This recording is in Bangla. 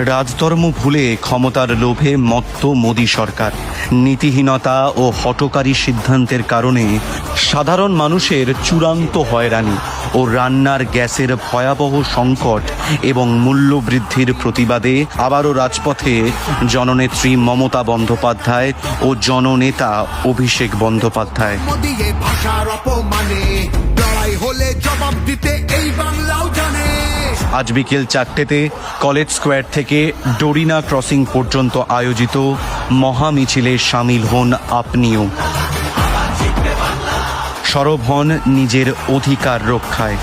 রাজধর্ম ভুলে ক্ষমতার লোভে মত্ত মোদী সরকার। নীতিহীনতা ও হঠকারী সিদ্ধান্তের কারণে সাধারণ মানুষের চূড়ান্ত হয়রানি ও রান্নার গ্যাসের ভয়াবহ সংকট এবং মূল্যবৃদ্ধির প্রতিবাদে আবারও রাজপথে জননেত্রী মমতা বন্দ্যোপাধ্যায় ও জননেতা অভিষেক বন্দ্যোপাধ্যায়। আজ বিকেল 4টেতে কলেজ স্কোয়ার থেকে ডোরিনা ক্রসিং পর্যন্ত আয়োজিত মহামিছিলে সামিল হন আপনিও। সরব হন নিজের অধিকার রক্ষায়।